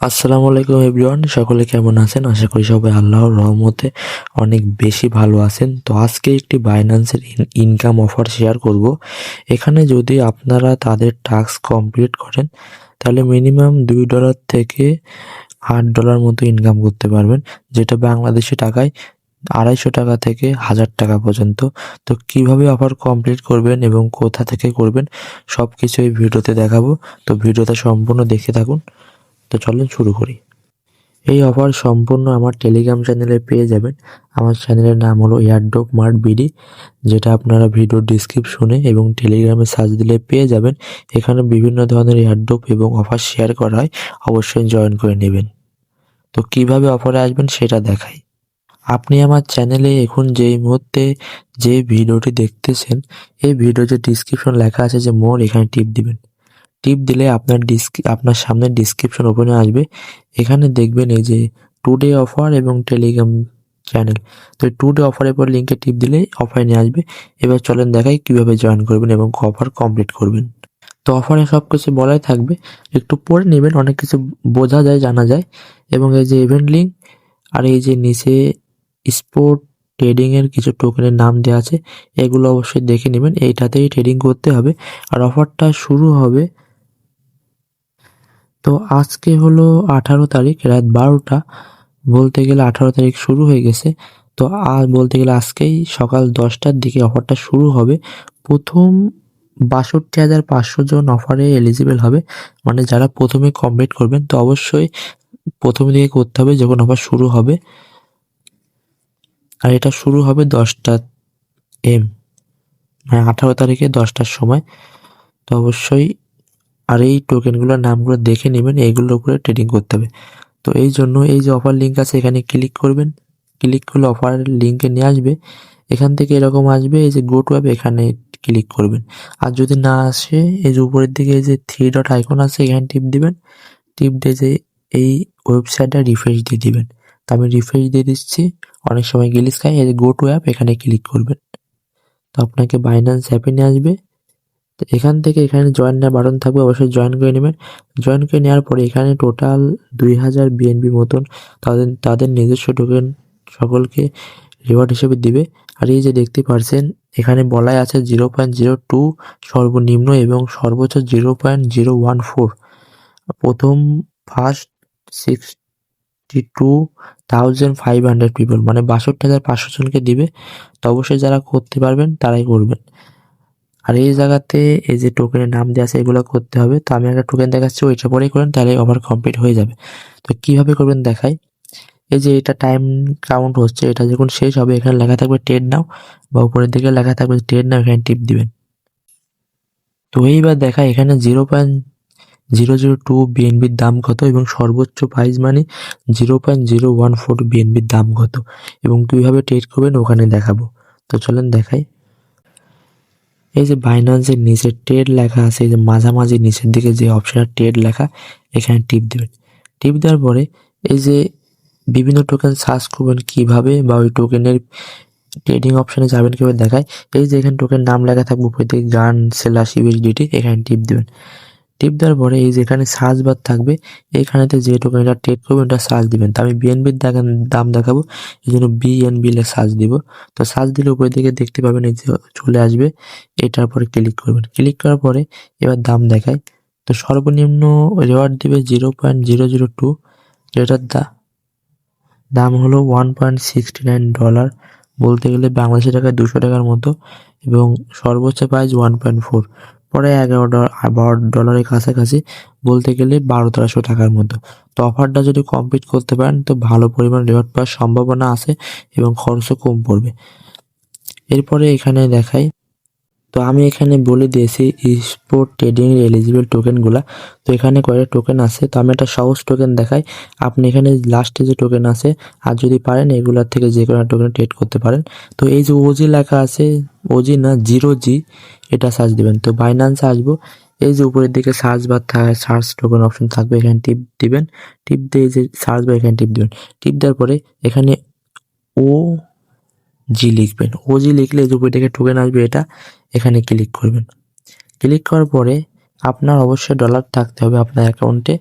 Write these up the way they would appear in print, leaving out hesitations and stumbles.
আসসালামু আলাইকুম এভরিওয়ান, সকলে কেমন আছেন? আশা করি সবাই আল্লাহর রহমতে অনেক বেশি ভালো আছেন। তো আজকে একটি বাইন্যান্সের ইনকাম অফার শেয়ার করব। এখানে যদি আপনারা তাদের টাস্ক কমপ্লিট করেন তাহলে মিনিমাম $2 থেকে $8 মতো ইনকাম করতে পারবেন, যেটা বাংলাদেশি টাকায় 250 টাকা থেকে 1000 টাকা পর্যন্ত। তো কিভাবে অফার কমপ্লিট করবেন এবং কোথা থেকে করবেন সব কিছু এই ভিডিওতে দেখাবো। তো ভিডিওটা সম্পূর্ণ দেখে থাকুন। তো চলেন শুরু করি। এই অফার সম্পূর্ণ আমার টেলিগ্রাম চ্যানেলে পেয়ে যাবেন। আমার চ্যানেলের নাম হলো এয়ারড্রপ মার্ট বিডি, যেটা আপনারা ভিডিও ডিসক্রিপশনে এবং টেলিগ্রামে সার্চ দিলে পেয়ে যাবেন। এখানে বিভিন্ন ধরনের এয়ারড্রপ এবং অফার শেয়ার করা হয়, অবশ্যই জয়েন করে নেবেন। তো কিভাবে অফারে আসবেন সেটা দেখাই। আপনি আমার চ্যানেলে এখন যেই মুহূর্তে যে ভিডিওটি দেখতেছেন, এই ভিডিও যে ডিসক্রিপশন লেখা আছে যে মোর, এখানে টিপ দিবেন। টিপ দিলে আপনার সামনে ডিসক্রিপশন ওপেনে আসবে। এখানে দেখবেন এই যে টুডে অফার এবং টেলিগ্রাম চ্যানেল। তো এই টুডে অফারের পর লিঙ্কে টিপ দিলে অফারে নিয়ে আসবে। এবার চলেন দেখাই কিভাবে জয়েন করবেন এবং অফার কমপ্লিট করবেন। তো অফারে সব কিছু বলাই থাকবে, একটু পড়ে নেবেন, অনেক কিছু বোঝা যায়, জানা যায়। এবং এই যে ইভেন্ট লিঙ্ক আর এই যে নিচে স্পোর্ট ট্রেডিং এর কিছু টোকেনের নাম দেওয়া আছে, এগুলো অবশ্যই দেখে নেবেন। এইটাতেই ট্রেডিং করতে হবে। আর অফারটা শুরু হবে, তো আজকে হলো 18 তারিখ, রাত 12টা। বলতে গেলে 18 তারিখ শুরু হয়ে গেছে। তো আর বলতে গেলে আজকেই সকাল 10টার দিকে অফারটা শুরু হবে। প্রথম 62,500 জন অফারে এলিজিবল হবে, মানে যারা প্রথমে কমপ্লিট করবেন। তো অবশ্যই প্রথম দিকে করতে হবে যখন অফার শুরু হবে। আর এটা শুরু হবে 10টা মানে 18 তারিখে 10টার সময়। তো অবশ্যই আর এই টোকেনগুলোর নামগুলো দেখে নেবেন, এইগুলোর উপরে ট্রেডিং করতে হবে। তো এই জন্য এই যে অফার লিঙ্ক আছে এখানে ক্লিক করবেন। ক্লিক করলে অফার লিঙ্কে নিয়ে আসবে। এখান থেকে এরকম আসবে, এই যে গো টু অ্যাপ, এখানে ক্লিক করবেন। আর যদি না আসে, এই যে উপরের দিকে এই যে 3 ডট আইকন আছে, এখানে টিপ দিবেন। টিপ দিয়ে যে এই ওয়েবসাইটটা রিফ্রেশ দিয়ে দিবেন। তো আমি রিফ্রেশ দিয়ে দিচ্ছি, অনেক সময় গ্লিচ খায়। এই যে গো টু অ্যাপ, এখানে ক্লিক করবেন। তো আপনাকে বাইন্যান্স অ্যাপে নিয়ে আসবে। তো এখান থেকে এখানে জয়েন না বাটন থাকবে, অবশ্যই জয়েন করে নেবেন। জয়েন করে নেওয়ার পরে এখানে টোটাল 2000 বিএনবি মতন তাদের তাদের নিজস্ব টোকেন সকলকে রিওয়ার্ড হিসেবে দিবে। আর এই যে দেখতে পারছেন, এখানে বলাই আছে 0.02 সর্বনিম্ন এবং সর্বোচ্চ 0.014। প্রথম ফার্স্ট 62,500 পিপল, মানে 62,500 জনকে দিবে। তো অবশ্যই যারা করতে পারবেন তারাই করবেন। আর এই জায়গাতে এই যে টোকেনের নাম দেওয়া আছে, এগুলো করতে হবে। তো আমি একটা টোকেন দেখাচ্ছি, ওইটা পরেই করেন, তাহলে ওভার কমপ্লিট হয়ে যাবে। তো কিভাবে করবেন দেখাই। এই যে এটা টাইম কাউন্ট হচ্ছে, এটা যখন শেষ হবে এখানে লেখা থাকবে ট্রেড নাও, বা উপরের দিকে লেখা থাকবে ট্রেড নাও, এখানে টিপ দিবেন। তো এইবার দেখা এখানে 0.002 বিএনবির দাম কত এবং সর্বোচ্চ প্রাইস মানে 0.014 বিএনবির দাম কত এবং কিভাবে ট্রেড করবেন ওখানে দেখাবো। তো চলেন দেখাই। এই যে বাইন্যান্সের নিচে ট্রেড লেখা আছে, এই যে মাঝামাঝি নিচের দিকে যে অপশনটা ট্রেড লেখা, এখানে টিপ দেবেন। টিপ দেওয়ার পরে এই যে বিভিন্ন টোকেন সার্চ করবেন কিভাবে, বা ওই টোকেনের ট্রেডিং অপশনে যাবেন কিভাবে দেখায়। এই যে এখানে টোকেন নাম লেখা থাকবে উপরে দিকে গান সেলার ইউএসডিটি, এখানে টিপ দেবেন। টিপ দেওয়ার পরে এই যে এখানে সার্চ বার থাকবে, এইখানেতে যে টোকেনটা ট্রেড করবেন ওটা সার্চ দিবেন। তো আমি বিএনবির দাম দেখাবো, এই জন্য বিএনবি সার্চ দিব। তো সার্চ দিলে উপরের দিকে দেখতে পাবেন এই যে চলে আসবে, এটার পরে ক্লিক করবেন। ক্লিক করার পরে এবার দাম দেখায়। তো সর্বনিম্ন রিওয়ার্ড দিবে 0.002, যেটার দাম হলো $1.69, বলতে গেলে বাংলাদেশি টাকায় 200 টাকার মতো। এবং সর্বোচ্চ প্রাইস 1.4, পরে $11-12 কাছাকাছি, বলতে গেলে 1200-1300 টাকার মতো। তো অফারটা যদি কমপ্লিট করতে পারেন তো ভালো পরিমাণ রিওয়ার্ড পাওয়ার সম্ভাবনা আছে এবং খরচও কম পড়বে। এরপরে এখানে দেখাই। তো আমি এখানে বলে দিয়েছি স্পোর্ট ট্রেডিং এর এলিজিবল টোকেনগুলা। তো এখানে কয়েকটা টোকেন আছে, তো আমি একটা সহজ টোকেন দেখাই। আপনি এখানে লাস্টে যে টোকেন আছে, আর যদি পারেন এগুলার থেকে যে কোনো টোকেন ট্রেড করতে পারেন। তো এই যে ওজি লেখা আছে, ওজি না 0G, এটা সার্চ দিবেন। তো বাইন্যান্সে আসবো, এই যে উপরের দিকে সার্চ বার থাকে, সার্চ টোকেন অপশন থাকবে, এখানে টিপ দিবেন। টিপ দিয়ে এই যে সার্চ বার, এখানে টিপ দিবেন। টিপ দেওয়ার পরে এখানে ও জি লিখবেন। ওজি লিখলে যে উপর থেকে টোকেন আসবে, এটা এখানে ক্লিক করবেন। ক্লিক করার পরে আপনার অবশ্যই ডলার থাকতে হবে আপনার অ্যাকাউন্টে।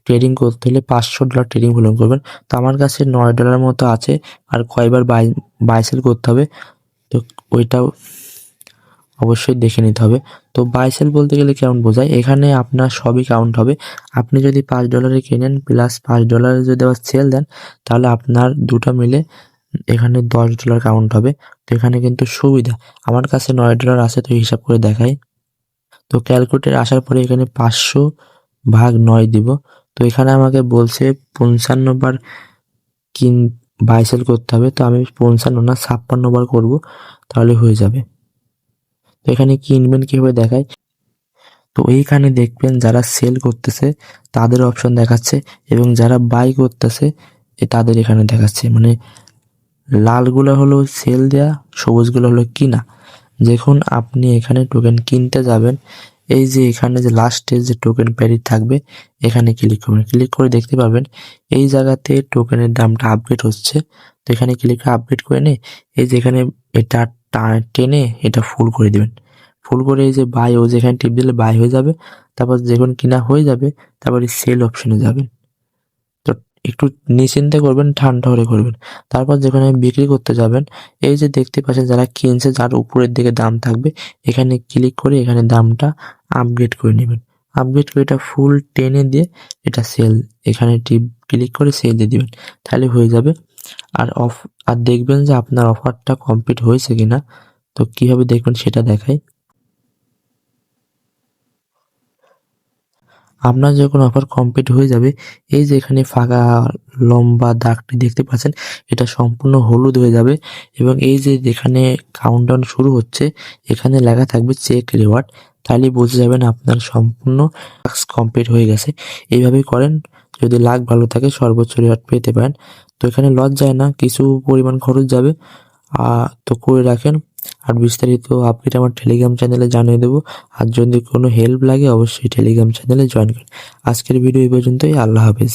ট্রেডিং করতে হলে $500 ট্রেডিং ভলিউম করবেন। তো আমার কাছে $9 মতো আছে, আর কয়বার বাই সেল করতে হবে তো ওইটাও অবশ্যই দেখে নিতে হবে। তো বাই সেল বলতে গেলে কেমন বোঝায়, এখানে আপনার সবই কাউন্ট হবে। আপনি যদি $5 কেনেন প্লাস $5 যদি আবার সেল দেন, তাহলে আপনার দুটো মিলে এখানে $10 কাউন্ট হবে। তো এখানে কিন্তু সুবিধা, আমার কাছে $9 আছে, তো হিসাব করে দেখাই। তো ক্যালকুলেটর আসার পরে এখানে 500/9 দিব। তো এখানে আমাকে বলছে 55 বার বাই সেল করতে হবে। তো আমি 55 না 56 বার করবো, তাহলে হয়ে যাবে। তো এখানে কিনবেন কিভাবে দেখায়, তো এইখানে দেখবেন যারা সেল করতেছে তাদের অপশন দেখাচ্ছে, এবং যারা বাই করতেছে তাদের এখানে দেখাচ্ছে। মানে লালগুলো হলো সেল দেয়া, সবুজগুলো হলো কিনা। যখন আপনি এখানে টোকেন কিনতে যাবেন, এই যে এখানে যে লাস্টে যে টোকেন প্যারি থাকবে, এখানে ক্লিক করবেন। ক্লিক করে দেখতে পাবেন এই জায়গাতে টোকেনের দামটা আপডেট হচ্ছে। তো এখানে ক্লিক করে আপডেট করে নিয়ে এই যে এখানে এটা টেনে এটা ফুল করে দিবেন। ফুল করে এই যে বাই, ও যেখানে টিপ দিলে বাই হয়ে যাবে। তারপর যখন কিনা হয়ে যাবে, তারপর সেল অপশনে যাবেন। তো একটু নিশ্চিন্তে করবেন, ঠান্ডা করে করবেন। তারপর যেখানে বিক্রি করতে যাবেন, এই যে দেখতে পাচ্ছেন যারা কিনছে, যার উপরের দিকে দাম থাকবে, এখানে ক্লিক করে এখানে দামটা আপগ্রেড করে নেবেন। আপগ্রেড করে এটা ফুল টেনে দিয়ে এটা সেল, এখানে ক্লিক করে সেল দিয়ে দিবেন, তাহলে হয়ে যাবে। আর দেখবেন যে আপনার অফারটা কমপ্লিট হয়েছে কিনা। তো কিভাবে দেখবেন সেটা দেখাই। আপনার যখন অফার কমপ্লিট হয়ে যাবে, এই যে এখানে ফাঁকা লম্বা দাগটি দেখতে পাচ্ছেন, এটা সম্পূর্ণ হলুদ হয়ে যাবে, এবং এই যে যেখানে কাউন্টডাউন শুরু হচ্ছে এখানে লেখা থাকবে চেক রিওয়ার্ড। তাহলে বুঝে যাবেন আপনার সম্পূর্ণ টাস্ক কমপ্লিট হয়ে গেছে। এইভাবেই করেন, যদি লাক ভালো থাকে সর্বোচ্চ রিওয়ার্ড পেতে পারেন। তো এখানে লস যায় না, কিছু পরিমাণ খরচ যাবে, তো করে রাখেন। আর বিস্তারিত আপডেট আমার টেলিগ্রাম চ্যানেলে জানিয়ে দেবো। আর যদি কোনো হেল্প লাগে অবশ্যই টেলিগ্রাম চ্যানেলে জয়েন করুন। আজকের ভিডিও এই পর্যন্তই। আল্লাহ হাফেজ।